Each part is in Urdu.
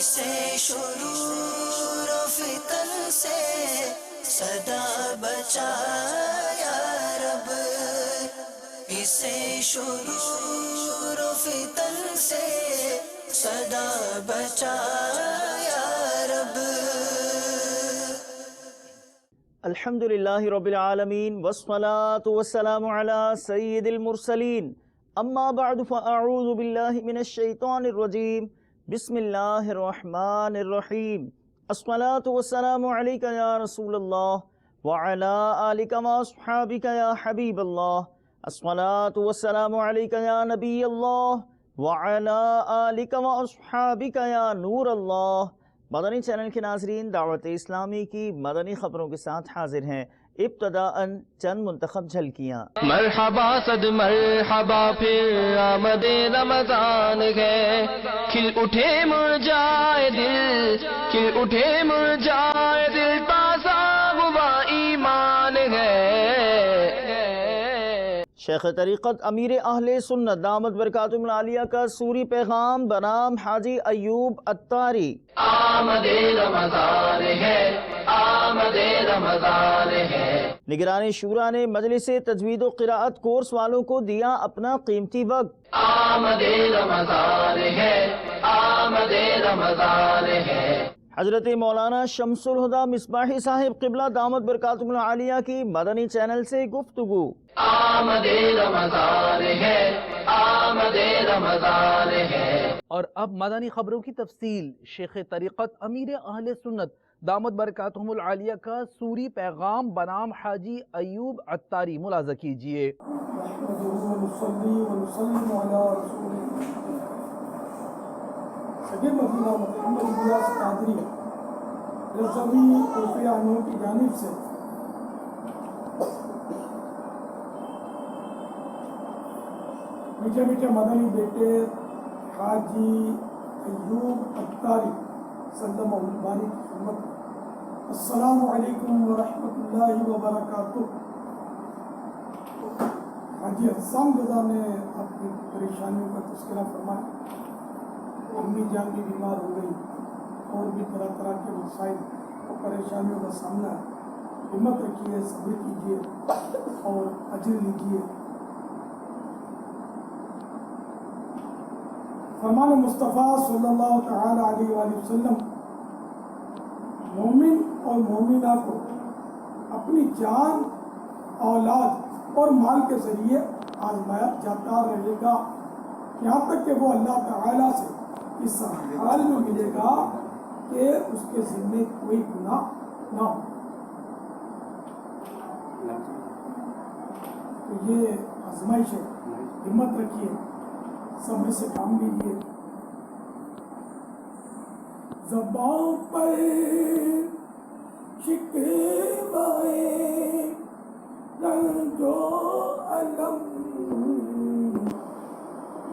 اسے شرور و فتن سے صدا بچا یا رب، اسے شرور و فتن سے صدا بچا یا رب۔ الحمدللہ رب العالمین والصلاة والسلام علی سید المرسلین، اما بعد فاعوذ باللہ من الشیطان الرجیم، بسم اللہ الرحمن الرحیم۔ الصلاة والسلام علیک یا رسول اللہ وعلی آلک واصحابک یا حبیب اللہ۔ الصلاة والسلام علیک یا نبی اللہ وعلی آلک واصحابک یا نور اللہ۔ مدنی چینل کے ناظرین، دعوت اسلامی کی مدنی خبروں کے ساتھ حاضر ہیں۔ ابتداءً چند منتخب جھلکیاں۔ مرحبا صد مرحبا پھر آمد رمضان ہے، کھل اٹھے مرجائے دل، کھل اٹھے مرجائے دل، تازہ ہوا ایمان ہے۔ شیخ طریقت امیر اہل سنت دامت برکاتہم العالیہ کا سوری پیغام بنام حاجی ایوب عطاری۔ آمد رمضان ہے، آمد رمضان ہے۔ نگران شورا نے مجلس تجوید و قراءت کورس والوں کو دیا اپنا قیمتی وقت۔ آمد رمضان ہے، آمد رمضان ہے۔ حضرت مولانا شمس الہدیٰ مصباحی صاحب قبلہ دامت برکاتہم العالیہ کی مدنی چینل سے گفتگو۔ آمد رمضان ہے، آمد رمضان ہے۔ اور اب مدنی خبروں کی تفصیل۔ شیخ طریقت امیر اہل سنت دامت برکاتہم العالیہ کا سوری پیغام بنام حاجی ایوب عطاری ملاحظہ کیجئے۔ صدر مدینہ محمد الیاس قادری رضوی عرفی عنہ کی جانب سے میٹھے میٹھے مدنی بیٹے حاجی ایوب عطاری صلی اللہ الباری کی خدمت میں السلام علیکم ورحمۃ اللہ وبرکاتہ۔ حاجی حسان رضا نے اپنی پریشانیوں کا تذکرہ فرمایا۔ امی جان بھی بیمار ہو گئی، اور بھی طرح طرح کے مسائل اور پریشانیوں کا سامنا ہے۔ ہمت رکھیے، صبر کیجیے اور اجر لیجیے۔ فرمان مصطفیٰ صلی اللہ تعالی علیہ وآلہ وسلم مومن اور مومنہ کو اپنی جان، اولاد اور مال کے ذریعے آزمایا جاتا رہے گا، یہاں تک کہ وہ اللہ تعالیٰ سے اس حال میں ملے گا کہ اس کے ذمے کوئی گناہ نہ ہو۔ تو یہ آزمائش ہے، ہمت رکھیے، صبر سے کام لیجیے۔ زبان پر شکوائے رنج و الم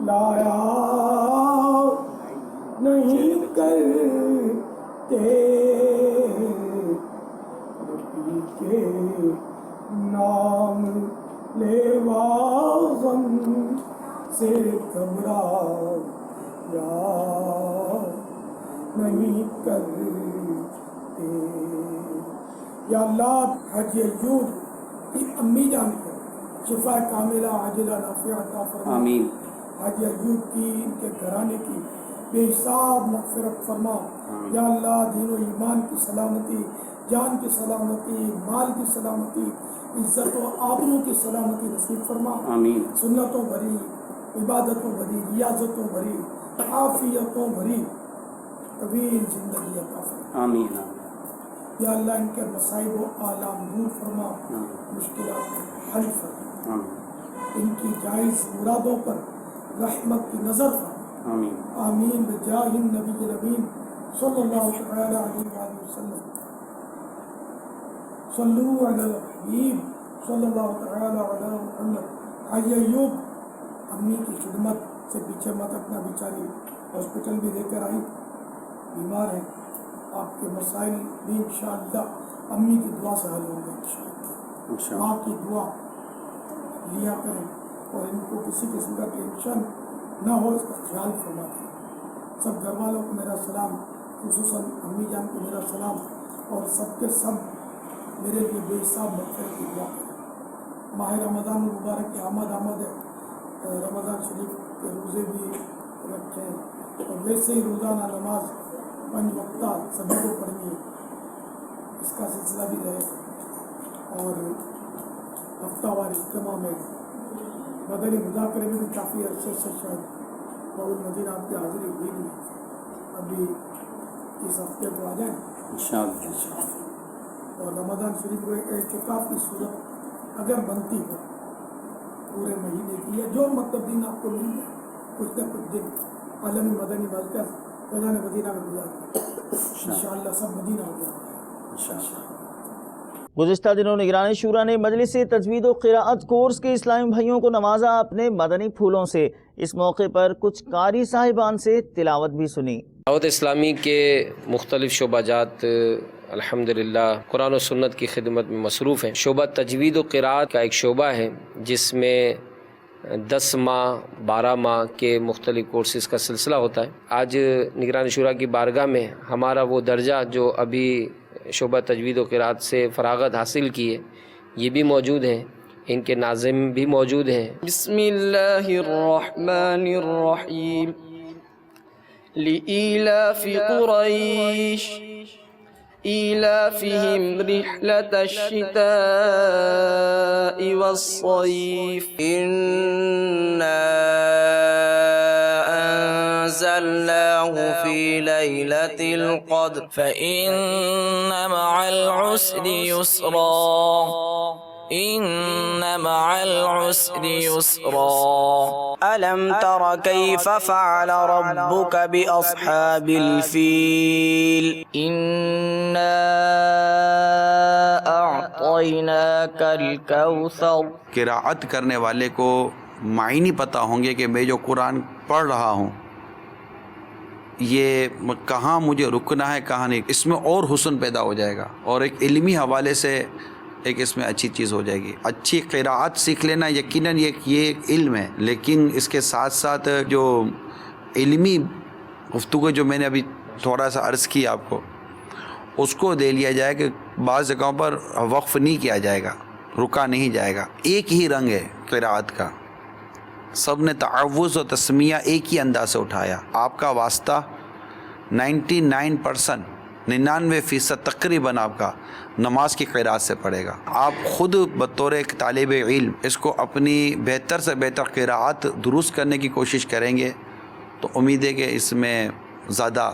لایا نہیں کرتے، نبی کے نام لیوا غم سے گھبرایا نہیں کرتے۔ یا اللہ حاجی ایوب کی امی جان کو شفا کاملہ عاجلہ نافعہ عطا فرما۔ آمین۔ حاجی ایوب کی، ان کے گھرانے کی بے حساب مغفرت فرما۔ یا اللہ دین و ایمان کی سلامتی، جان کی سلامتی، مال کی سلامتی، عزت و آبرو کی سلامتی نصیب فرما۔ آمین۔ سنتوں بھری، عبادتوں بھری، ریاضتوں بھری، عافیتوں بھری طویل زندگی عطا فرما۔ آمین۔ یا اللہ ان کے مصائب و آلام دور فرما، مشکلات کا حل فرما۔ ان کی جائز مرادوں پر رحمت کی نظر فرما۔ آمین۔ آمین بجاہ النبی الامین صلی اللہ تعالی علیہ وآلہ وسلم۔ صلو علی الحبیب صلی اللہ تعالی علی محمد۔ حاجی ایوب امی کی خدمت سے پیچھے مت اپنا، بیچاری ہاسپٹل بھی لے کر آئی، بیمار ہے۔ آپ کے مسائل بھی انشاءاللہ امی کی دعا سے حل ہوں گے انشاءاللہ۔ ماں کی دعا لیا کریں اور ان کو کسی قسم کا ٹینشن نہ ہو، اس کا خیال فرما دیں۔ سب گھر والوں کو میرا سلام خصوصاً امی جان کو میرا سلام اور سب کے سب میرے لیے بے حساب مغفرت کی دعا کریں۔ ماہ رمضان المبارک کی آمد ہے، رمضان شریف کے روزے بھی رکھیں اور ویسے ہی روزانہ نماز 5 وقتہ سبھی کو پڑھنی ہے، اس کا سلسلہ بھی رہے، اور ہفتہ وار اجتماع میں مدنی مذاکرے میں بھی کافی عرصے سے شاید بابل مدینہ آپ کی حاضری ہوئی نہیں، ابھی اس ہفتے کو آ جائیں انشاءاللہ۔ اور رمضان شریف کو ایک اعتکاف کی صورت اگر بنتی ہو پورے مہینے کی، یا جو مطلب دن آپ کو مل جائے کچھ نہ کچھ دن عالمی مدنی مرکز فیضان مدینہ میں گزارتے انشاءاللہ، سب مدینہ ہو گیا۔ گزشتہ دنوں نگران شورا نے مجلس تجوید و قراءت کورس کے اسلامی بھائیوں کو نوازا اپنے مدنی پھولوں سے۔ اس موقع پر کچھ قاری صاحبان سے تلاوت بھی سنی۔ دعوت اسلامی کے مختلف شعبہ جات الحمدللہ قرآن و سنت کی خدمت میں مصروف ہیں۔ شعبہ تجوید و قراءت کا ایک شعبہ ہے جس میں 10 ماہ 12 ماہ کے مختلف کورسز کا سلسلہ ہوتا ہے۔ آج نگران شورا کی بارگاہ میں ہمارا وہ درجہ جو ابھی شعبہ تجوید و قراءت سے فراغت حاصل کی ہے یہ بھی موجود ہیں، ان کے ناظم بھی موجود ہیں۔ بسم اللہ الرحمن الرحیم لإیلاف قریش ایلافہم رحلة الشتاء والصیف انا انزلناه في ليلة القدر فإن مع العسر يسرا إن مع العسر يسرا ألم تر كيف فعل ربك بأصحاب الفيل إنا أعطيناك الكوثر۔ قراءت کرنے والے کو معنی پتہ ہوں گے کہ میں جو قرآن پڑھ رہا ہوں یہ کہاں مجھے رکنا ہے کہاں نہیں، اس میں اور حسن پیدا ہو جائے گا، اور ایک علمی حوالے سے ایک اس میں اچھی چیز ہو جائے گی۔ اچھی قراءت سیکھ لینا یقیناً یہ ایک علم ہے، لیکن اس کے ساتھ ساتھ جو علمی گفتگو جو میں نے ابھی تھوڑا سا عرض کی آپ کو، اس کو دے لیا جائے کہ بعض جگہوں پر وقف نہیں کیا جائے گا، رکا نہیں جائے گا۔ ایک ہی رنگ ہے قراءت کا، سب نے تعوذ و تسمیہ ایک ہی انداز سے اٹھایا۔ آپ کا واسطہ 99% تقریباً آپ کا نماز کی قراءت سے پڑے گا۔ آپ خود بطور ایک طالب علم اس کو اپنی بہتر سے بہتر قراءت درست کرنے کی کوشش کریں گے تو امید ہے کہ اس میں زیادہ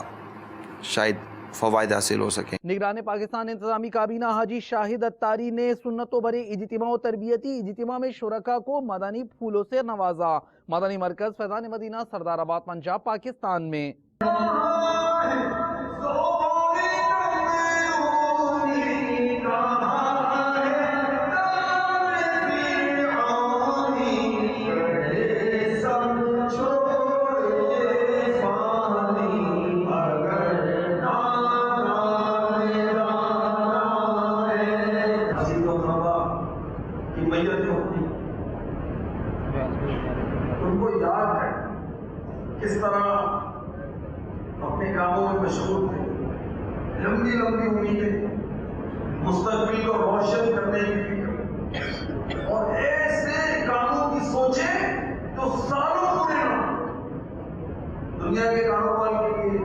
شاید فوائد حاصل ہو سکیں۔ نگران پاکستان انتظامی کابینہ حاجی شاہد اتاری نے سنت و برے اجتماع و تربیتی اجتماع میں شرکا کو مدنی پھولوں سے نوازا۔ مدنی مرکز فیضان مدینہ سردار آباد پنجاب پاکستان میں۔ ان کو یاد ہے کس طرح اپنے کاموں میں مشغول تھے، لمبی لمبی امیدیں، مستقبل کو روشن کرنے کی فکر، اور ایسے کاموں کی سوچیں تو سالوں پورے نہ۔ دنیا کے کاروبار کے لیے،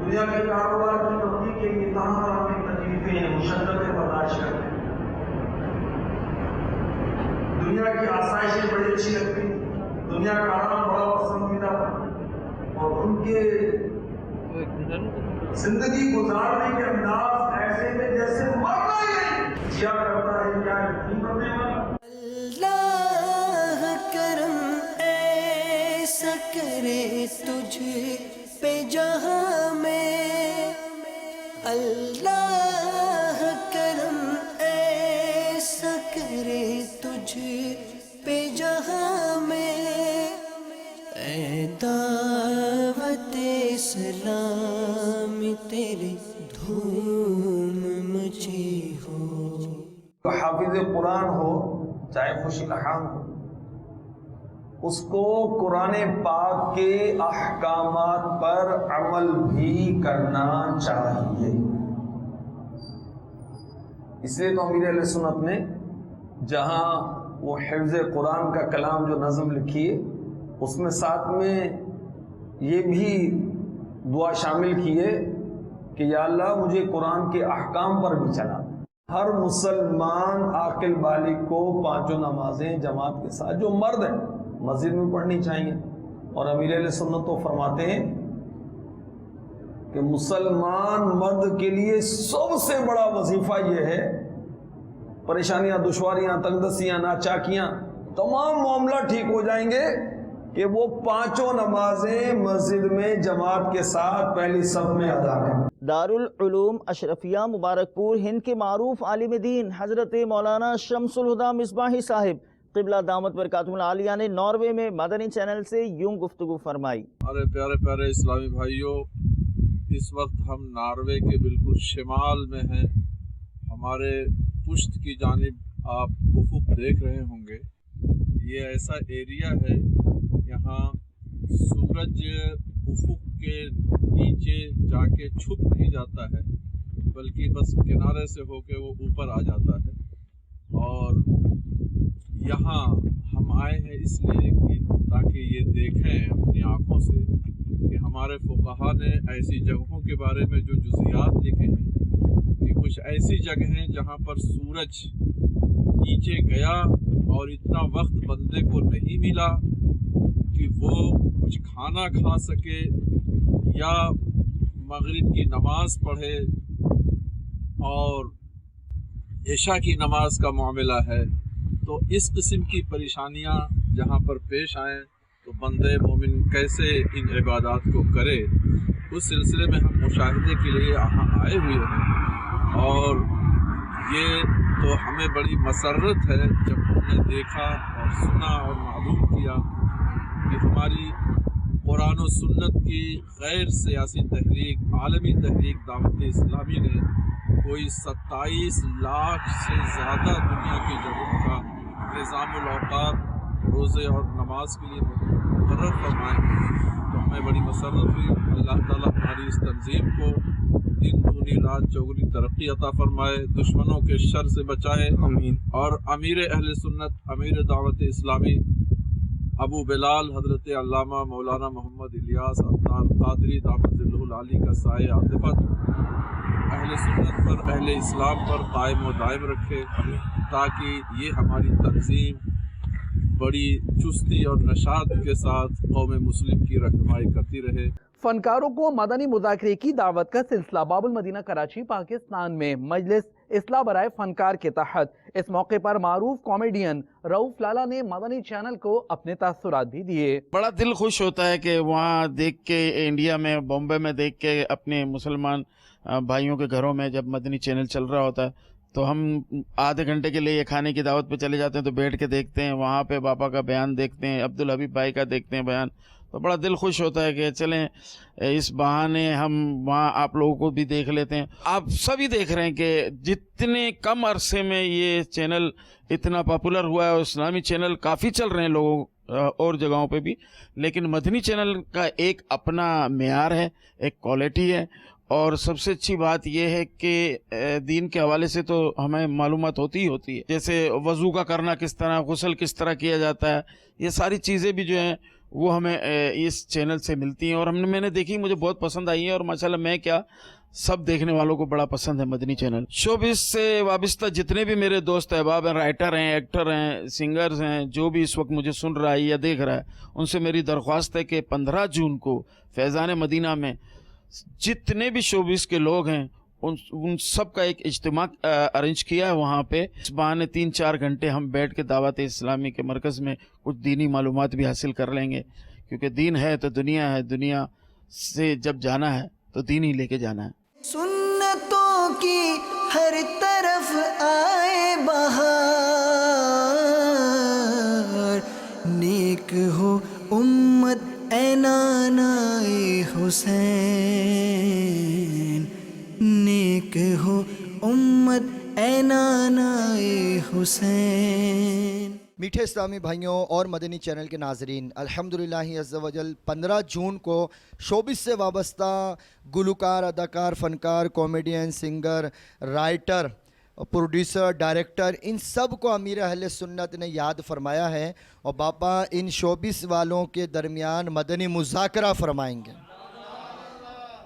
دنیا کے کاروبار کی ترقی کے لیے طرح طرح کی تکلیفیں مشقتیں برداشت کرتے ہیں۔ دنیا کی آسائشیں بڑی اچھی لگتی، دنیا کا آرام بڑا پسندیدہ تھا، اور ان کے زندگی گزارنے کے انداز ایسے تھے جیسے مرنا ہی نہیں، جیا کرتا ہے کیا یقین کرنے والا۔ اللہ کرم ایسا کرے تجھ پہ جہاں میں، اللہ کرم ایسا کرے تجھ پہ جہاں میں، اے دعوت اسلام تیرے دھوم مچی ہو۔ حافظ قرآن ہو چاہے خوش الحام ہو، اس کو قرآن پاک کے احکامات پر عمل بھی کرنا چاہیے. اس لیے تو امیر اہل سنت نے جہاں وہ حفظ قرآن کا کلام جو نظم لکھی ہے اس میں ساتھ میں یہ بھی دعا شامل کی ہے کہ یا اللہ مجھے قرآن کے احکام پر بھی چلا. ہر مسلمان عاقل بالغ کو 5 نمازیں جماعت کے ساتھ جو مرد ہیں مسجد میں پڑھنی چاہیے. اور امیر اہل سنت تو فرماتے ہیں کہ مسلمان مرد کے لیے سب سے بڑا وظیفہ یہ ہے، پریشانیاں، دشواریاں، تنگ دستیاں، ناچاکیاں، تمام معاملہ ٹھیک ہو جائیں گے کہ وہ 5 نمازیں مسجد میں جماعت کے ساتھ پہلی صف میں ادا کریں. دارالعلوم اشرفیہ مبارک پور ہند کے معروف عالم دین حضرت مولانا شمس الہدیٰ مصباحی صاحب قبلہ دامت برکاتہ العالیہ نے ناروے میں مدنی چینل سے یوں گفتگو فرمائی. ہمارے پیارے پیارے اسلامی بھائیوں، اس وقت ہم ناروے کے بالکل شمال میں ہیں. ہمارے پشت کی جانب آپ افق دیکھ رہے ہوں گے. یہ ایسا ایریا ہے یہاں سورج افق کے نیچے جا کے چھپ نہیں جاتا ہے بلکہ بس کنارے سے ہو کے وہ اوپر آ جاتا ہے. اور یہاں ہم آئے ہیں اس لیے کہ تاکہ یہ دیکھیں اپنی آنکھوں سے کہ ہمارے فقہا نے ایسی جگہوں کے بارے میں جو جزیات لکھے ہیں کہ کچھ ایسی جگہ ہیں جہاں پر سورج نیچے گیا اور اتنا وقت بندے کو نہیں ملا کہ وہ کچھ کھانا کھا سکے یا مغرب کی نماز پڑھے اور عشاء کی نماز کا معاملہ ہے. تو اس قسم کی پریشانیاں جہاں پر پیش آئیں تو بندے مومن کیسے ان عبادات کو کرے، اس سلسلے میں ہم مشاہدے کے لیے یہاں آئے ہوئے ہیں. اور یہ تو ہمیں بڑی مسرت ہے جب ہم نے دیکھا اور سنا اور معلوم کیا کہ ہماری قرآن و سنت کی غیر سیاسی تحریک، عالمی تحریک دعوت اسلامی نے کوئی 27 لاکھ سے زیادہ دنیا کی جگہوں کا نظام الاوقات روزے اور نماز کے لیے مقرر فرمائے. تو ہمیں بڑی مسرت ہوئی. اللہ تعالیٰ ہماری اس تنظیم کو دن دونی رات چوگنی ترقی عطا فرمائے، دشمنوں کے شر سے بچائے. آمین. اور امیر اہل سنت، امیر دعوت اسلامی ابو بلال حضرت علامہ مولانا محمد الیاس عطار قادری دامت ظلہ العالی کا سایہ عاطفت اہل سنت پر، اہل اسلام پر قائم و دائم رکھے تاکہ یہ ہماری تنظیم بڑی چستی اور نشاط کے ساتھ قوم مسلم کی رہنمائی کرتی رہے. فنکاروں کو مدنی مذاکرے کی دعوت کا سلسلہ باب المدینہ کراچی پاکستان میں مجلس اصلاح برائے فنکار کے تحت. اس موقع پر معروف کامیڈین رؤف لالا نے مدنی چینل کو اپنے تاثرات بھی دیے. بڑا دل خوش ہوتا ہے کہ وہاں دیکھ کے، انڈیا میں بامبے میں دیکھ کے، اپنے مسلمان بھائیوں کے گھروں میں جب مدنی چینل چل رہا ہوتا ہے تو ہم آدھے گھنٹے کے لیے کھانے کی دعوت پہ چلے جاتے ہیں تو بیٹھ کے دیکھتے ہیں. وہاں پہ باپا کا بیان دیکھتے ہیں، عبدالحبیب بھائی کا دیکھتے ہیں بیان، تو بڑا دل خوش ہوتا ہے کہ چلیں اس بہانے ہم وہاں آپ لوگوں کو بھی دیکھ لیتے ہیں. آپ سبھی دیکھ رہے ہیں کہ جتنے کم عرصے میں یہ چینل اتنا پاپولر ہوا ہے. اور اسلامی چینل کافی چل رہے ہیں لوگوں اور جگہوں پہ بھی، لیکن مدنی چینل کا ایک اپنا معیار ہے، ایک کوالٹی ہے. اور سب سے اچھی بات یہ ہے کہ دین کے حوالے سے تو ہمیں معلومات ہوتی ہی ہوتی ہے، جیسے وضو کا کرنا کس طرح، غسل کس طرح کیا جاتا ہے، یہ ساری چیزیں بھی جو ہیں وہ ہمیں اس چینل سے ملتی ہیں. اور میں نے دیکھی، مجھے بہت پسند آئی ہیں. اور ماشاءاللہ میں کیا، سب دیکھنے والوں کو بڑا پسند ہے مدنی چینل. شوبز سے وابستہ جتنے بھی میرے دوست احباب ہیں، رائٹر ہیں، ایکٹر ہیں، سنگرز ہیں، جو بھی اس وقت مجھے سن رہا ہے یا دیکھ رہا ہے، ان سے میری درخواست ہے کہ 15 جون کو فیضان مدینہ میں جتنے بھی شوبز کے لوگ ہیں ان سب کا ایک اجتماع ارینج کیا ہے. وہاں پہ اس بہانے 3-4 گھنٹے ہم بیٹھ کے دعوت اسلامی کے مرکز میں کچھ دینی معلومات بھی حاصل کر لیں گے، کیونکہ دین ہے تو دنیا ہے، دنیا سے جب جانا ہے تو دین ہی لے کے جانا ہے. سنتوں کی ہر طرف آئے بہار، نیک ہو امت اے نانائے حسین، نیک ہو امت اے نانائے حسین. میٹھے اسلامی بھائیوں اور مدنی چینل کے ناظرین، الحمدللہ عز و جل 15 جون کو شوبز سے وابستہ گلوکار، اداکار، فنکار، comedian, singer, writer, producer, director, ان سب کو امیر اہل سنت نے یاد فرمایا ہے، اور باپا ان شوبز والوں کے درمیان مدنی مذاکرہ فرمائیں گے۔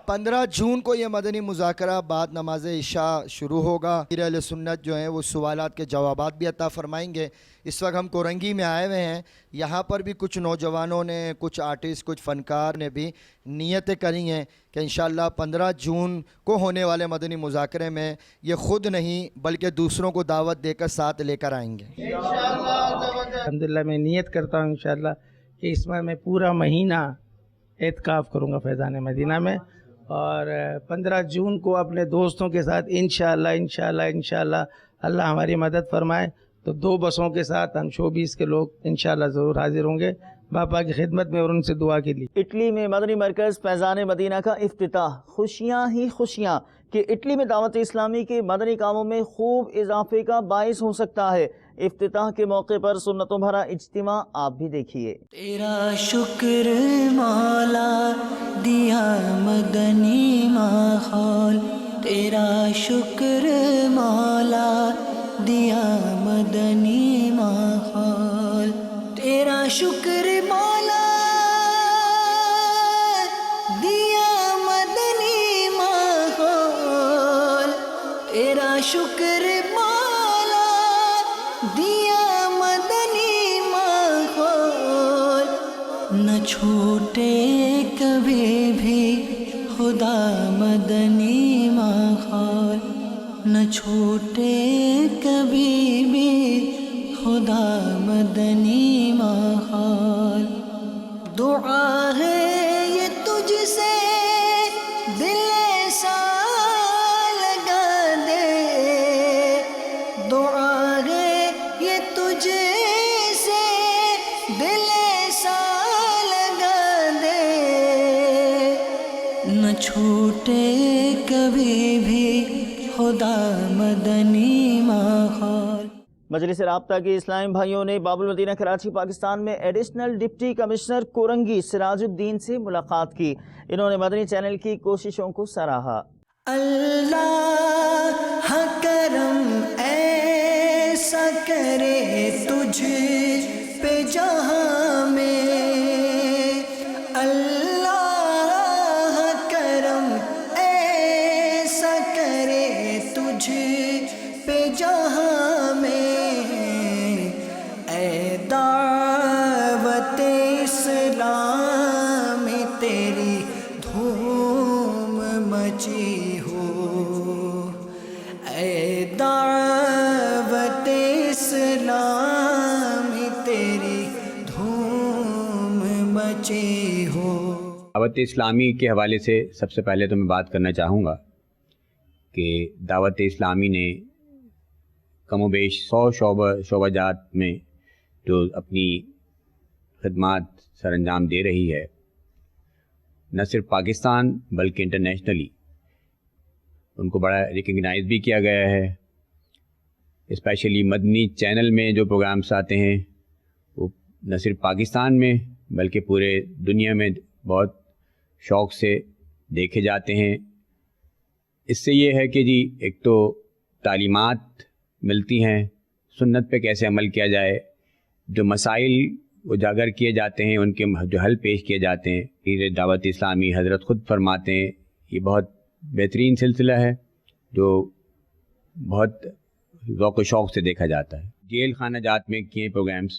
15 جون کو یہ مدنی مذاکرہ بعد نماز عشاء شروع ہوگا۔ امیر اہل سنت جو ہیں وہ سوالات کے جوابات بھی عطا فرمائیں گے۔ اس وقت ہم کورنگی میں آئے ہوئے ہیں، یہاں پر بھی کچھ نوجوانوں نے، کچھ آرٹسٹ، کچھ فنکار نے بھی نیتیں کری ہیں کہ انشاءاللہ 15 جون کو ہونے والے مدنی مذاکرے میں یہ خود نہیں بلکہ دوسروں کو دعوت دے کر ساتھ لے کر آئیں گے۔ الحمدللہ میں نیت کرتا ہوں انشاءاللہ کہ اس میں پورا مہینہ اعتکاف کروں گا فیضان مدینہ میں، اور 15 جون کو اپنے دوستوں کے ساتھ انشاءاللہ اللہ ہماری مدد فرمائے تو 2 بسوں کے ساتھ ہم شوبیز کے لوگ انشاءاللہ ضرور حاضر ہوں گے باپا کی خدمت میں اور ان سے دعا کے لیے۔ اٹلی میں مدنی مرکز فیضان مدینہ کا افتتاح، خوشیاں ہی خوشیاں کہ اٹلی میں دعوت اسلامی کے مدنی کاموں میں خوب اضافے کا باعث ہو سکتا ہے۔ افتتاح کے موقع پر سنتوں بھرا اجتماع آپ بھی دیکھیے۔ تیرا شکر مولا دیا مدنی ماحول، تیرا شکر مولا دیا مدنی ماحول، تیرا شکر مولا دیا مدنی ماحول، تیرا شکر مولا دیا مدنی ماحول، نہ چھوٹے کبھی بھی خدا مدنی ماحول، نہ چھوٹے کبھی بھی خدا مدنی ماحول۔ دعا ہے یہ تجھ سے دل ایسا لگا دے، دعا ہے یہ تجھ سے دل ایسا لگا دے، نہ چھوٹے کبھی بھی خدا مدنی ماحول۔ مجلس رابطہ کے اسلامی بھائیوں نے باب المدینہ کراچی پاکستان میں additional deputy commissioner Korangi Siraj uddin سے ملاقات کی۔ انہوں نے مدنی چینل کی کوششوں کو سراہا۔ اللہ کرم ایسا کرے تجھ پہ جہاں میں، اللہ کرم ایسا کرے تجھ پہ جہاں میں، اے دعوت اسلام تیری دھوم مچی ہو، اے دعوت اسلام تیری دھوم مچی ہو۔ دعوت اسلامی کے حوالے سے سب سے پہلے تو میں بات کرنا چاہوں گا کہ دعوت اسلامی نے کم و بیش 100 شعبہ جات میں جو اپنی خدمات سر انجام دے رہی ہے، نہ صرف پاکستان بلکہ انٹرنیشنلی ان کو بڑا ریکگنائز بھی کیا گیا ہے۔ اسپیشلی مدنی چینل میں جو پروگرامز آتے ہیں وہ نہ صرف پاکستان میں بلکہ پورے دنیا میں بہت شوق سے دیکھے جاتے ہیں۔ اس سے یہ ہے کہ جی ایک تو تعلیمات ملتی ہیں، سنت پہ کیسے عمل کیا جائے، جو مسائل اجاگر کیے جاتے ہیں ان کے جو حل پیش کیے جاتے ہیں۔ پیر دعوت اسلامی حضرت خود فرماتے ہیں یہ بہت بہترین سلسلہ ہے جو بہت ذوق و شوق سے دیکھا جاتا ہے۔ جیل خانہ جات میں کیے پروگرامز،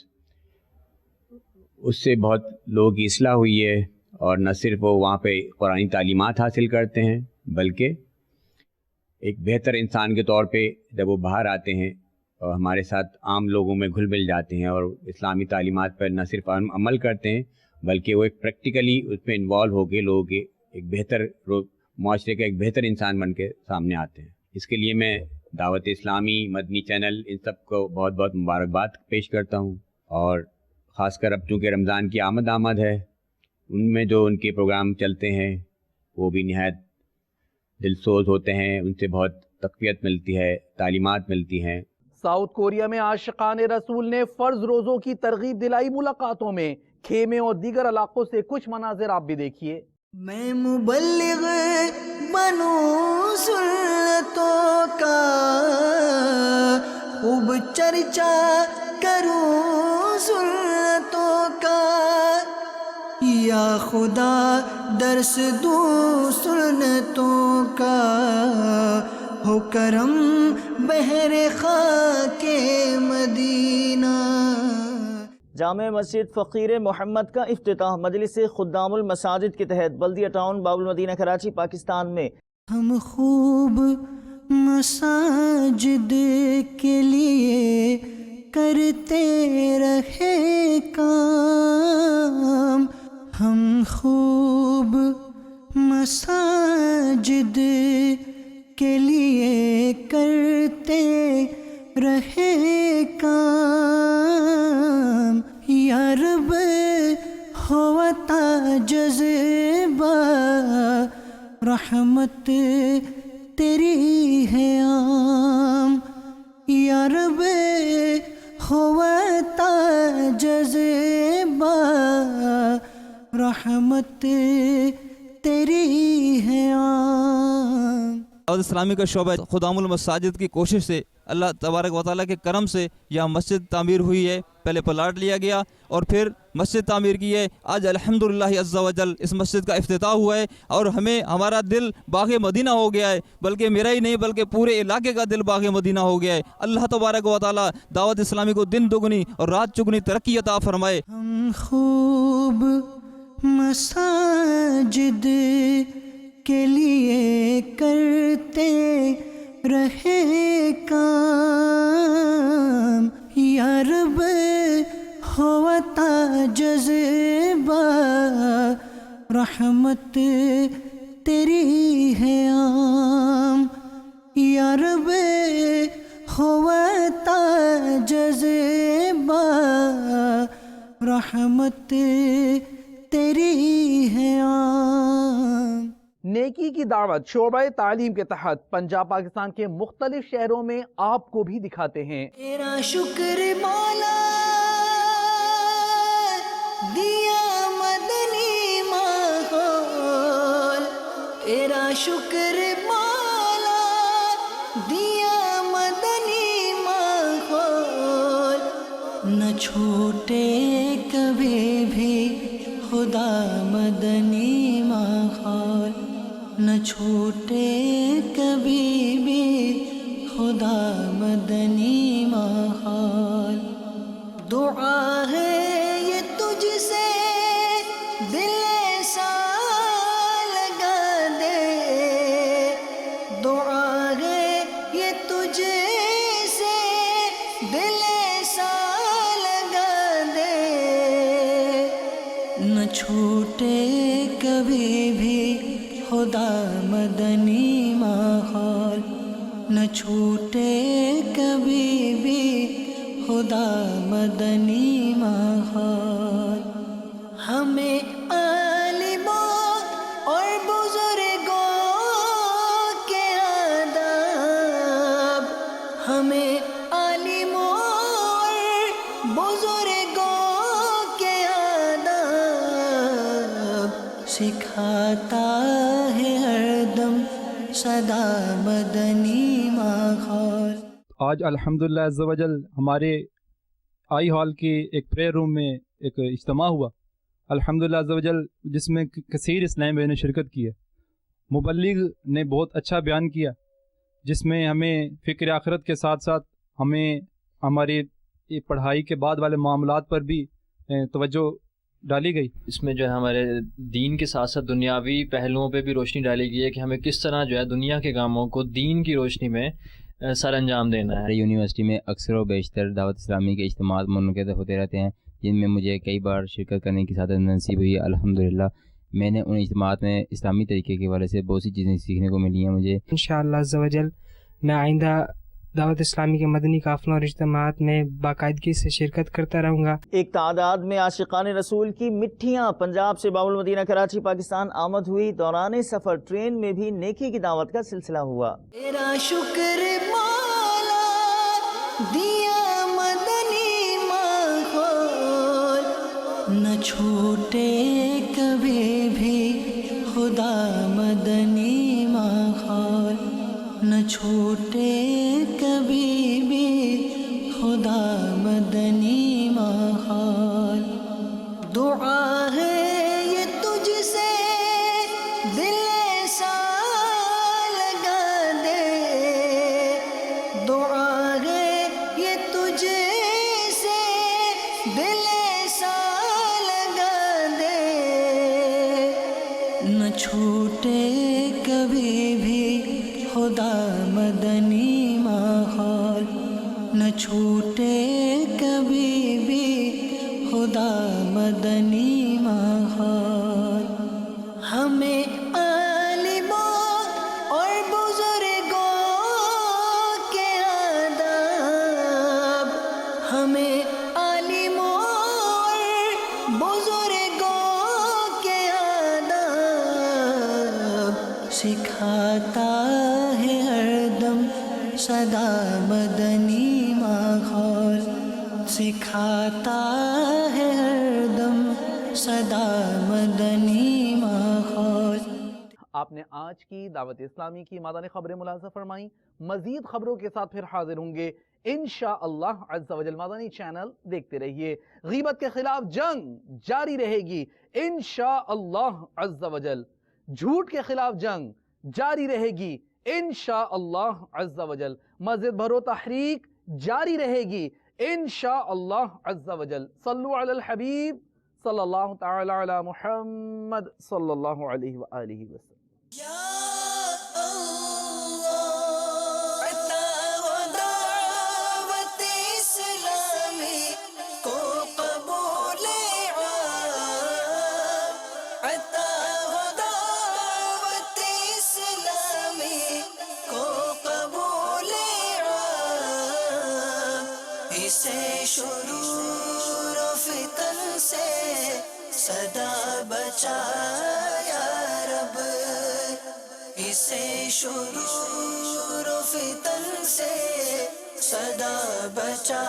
اس سے بہت لوگوں کی اصلاح ہوئی ہے، اور نہ صرف وہ وہاں پہ قرآنی تعلیمات حاصل کرتے ہیں بلکہ ایک بہتر انسان کے طور پہ جب وہ باہر آتے ہیں اور ہمارے ساتھ عام لوگوں میں گھل مل جاتے ہیں اور اسلامی تعلیمات پر نہ صرف عمل کرتے ہیں بلکہ وہ ایک پریکٹیکلی اس پہ انوالو ہو کے لوگوں کے ایک بہتر معاشرے کا ایک بہتر انسان بن کے سامنے آتے ہیں۔ اس کے لیے میں دعوت اسلامی، مدنی چینل، ان سب کو بہت بہت مبارکباد پیش کرتا ہوں، اور خاص کر اب چونکہ رمضان کی آمد ہے، ان میں جو ان کے پروگرام چلتے ہیں وہ بھی نہایت دلسوز ہوتے ہیں، ان سے بہت تقویت ملتی ہے، تعلیمات ملتی ہیں۔ ساؤتھ کوریا میں عاشقان رسول نے فرض روزوں کی ترغیب دلائی ملاقاتوں میں. خیمے اور دیگر علاقوں سے کچھ مناظر آپ بھی دیکھیے. میں مبلغ بنوں سنتوں کا، خوب چرچا کروں سنتوں کا، یا خدا درس دوں سنتوں کا، ہو کرم بحر خاک مدینہ. جامع مسجد فقیر محمد کا افتتاح مجلس خدام المساجد کے تحت بلدیہ ٹاؤن باب المدینہ کراچی پاکستان میں. ہم خوب مساجد کے لیے کرتے رہے کام، ہم خوب مساجد کے لیے کرتے رہے کام، یا رب ہوتا جذبہ رحمت تیری ہے عام، یا رب ہوتا جذبہ رحمت تیری ہے عام. دعوت اسلامی کا شعبہ خدام المساجد کی کوشش سے، اللہ تبارک و تعالیٰ کے کرم سے یہاں مسجد تعمیر ہوئی ہے. پہلے پلاٹ لیا گیا اور پھر مسجد تعمیر کی ہے. آج الحمدللہ عز و جل اس مسجد کا افتتاح ہوا ہے اور ہمارا دل باغ مدینہ ہو گیا ہے، بلکہ میرا ہی نہیں بلکہ پورے علاقے کا دل باغ مدینہ ہو گیا ہے. اللہ تبارک و تعالیٰ دعوت اسلامی کو دن دگنی اور رات چگنی ترقی عطا فرمائے. ہم خوب مساجد کے لیے کرتے رہے کام، یا رب ہوتا جذبہ رحمت تیری ہے عام، یا رب ہوتا جذبہ رحمت تیری ہے عام. نیکی کی دعوت شعبہ تعلیم کے تحت پنجاب پاکستان کے مختلف شہروں میں آپ کو بھی دکھاتے ہیں. تیرا شکر مولا دیا مدنی ماحول، تیرا شکر مولا دیا مدنی ماحول، نہ چھوٹے کبھی بھی خدا مدنی ماحول، نہ چھوٹے کبھی بھی خدا مدنی ماحول. دعا ہے یہ تجھ سے دل ایسا لگا دے، دعا ہے یہ تجھ سے دل ایسا لگا دے، نہ چھوٹے کبھی بھی خدا مدنی ماحول، نہ چھوٹے کبھی بھی خدا مدنی ماحول. ہمیں عالموں اور بزرگوں کے آداب، ہمیں عالموں اور بزرگوں کے آداب سکھاتا ہے ہر دم صدا مدنی ماحول. آج الحمدللہ عز و جل ہمارے آئی ہال کے ایک پریئر روم میں ایک اجتماع ہوا الحمدللہ عز و جل، جس میں کثیر اسلام بھائی نے شرکت کی ہے. مبلغ نے بہت اچھا بیان کیا، جس میں ہمیں فکر آخرت کے ساتھ ساتھ ہمیں ہماری پڑھائی کے بعد والے معاملات پر بھی توجہ ڈالی گئی. اس میں جو ہے ہمارے دین کے ساتھ ساتھ دنیاوی پہلوؤں پہ بھی روشنی ڈالی گئی ہے کہ ہمیں کس طرح جو ہے دنیا کے کاموں کو دین کی روشنی میں سر انجام دینا ہے. یونیورسٹی میں اکثر و بیشتر دعوت اسلامی کے اجتماعات منعقد ہوتے رہتے ہیں، جن میں مجھے کئی بار شرکت کرنے کی سعادت نصیب ہوئی. الحمدللہ میں نے ان اجتماعات میں اسلامی طریقے کے حوالے سے بہت سی چیزیں سیکھنے کو ملی ہیں. مجھے انشاءاللہ عز و جل میں آئندہ دعوت اسلامی کے مدنی قافلوں اور اجتماعات میں باقاعدگی سے شرکت کرتا رہوں گا. ایک تعداد میں عاشقان رسول کی مٹھیاں پنجاب سے باب المدینہ کراچی پاکستان آمد ہوئی. دوران سفر ٹرین میں بھی نیکی کی دعوت کا سلسلہ ہوا. تیرا شکر مولا دیا مدنی ماحول، نہ چھوٹے کبھی بھی خدا مدنی ماحول، نہ چھوٹے کبھی بھی خدا مدنی ماحول. دعا ہے یہ تجھ سے دل ایسا لگا دے، دعا ہے یہ تجھ سے دل ایسا لگا دے، نہ چھوٹے کبھی بھی خدا مدنی ماحول، نہ چھوٹے کبھی بھی خدا مدنی ماحول. ہمیں عالموں اور بزرگوں کے آداب، ہمیں عالموں اور بزرگوں کے آداب سکھاتا ہے ہر دم سدا مدنی ماحول، سکھاتا ہے ہر دم سدا مدنی ماحول. آپ نے آج کی دعوت اسلامی کی مادانی خبریں ملاحظہ فرمائیں. مزید خبروں کے ساتھ پھر حاضر ہوں گے انشاءاللہ عز و جل. مادانی چینل دیکھتے رہیے. غیبت کے خلاف جنگ جاری رہے گی انشاءاللہ عز و جل. جھوٹ کے خلاف جنگ جاری رہے گی انشاءاللہ عز و جل. مسجد بھرو تحریک جاری رہے گی انشاءاللہ عز و جل. صلو علی الحبیب صلی اللہ تعالی علی محمد صلی اللہ علیہ وآلہ وسلم. شرور و فتن سے صدا بچا یا رب، اسے شرور و فتن سے صدا بچا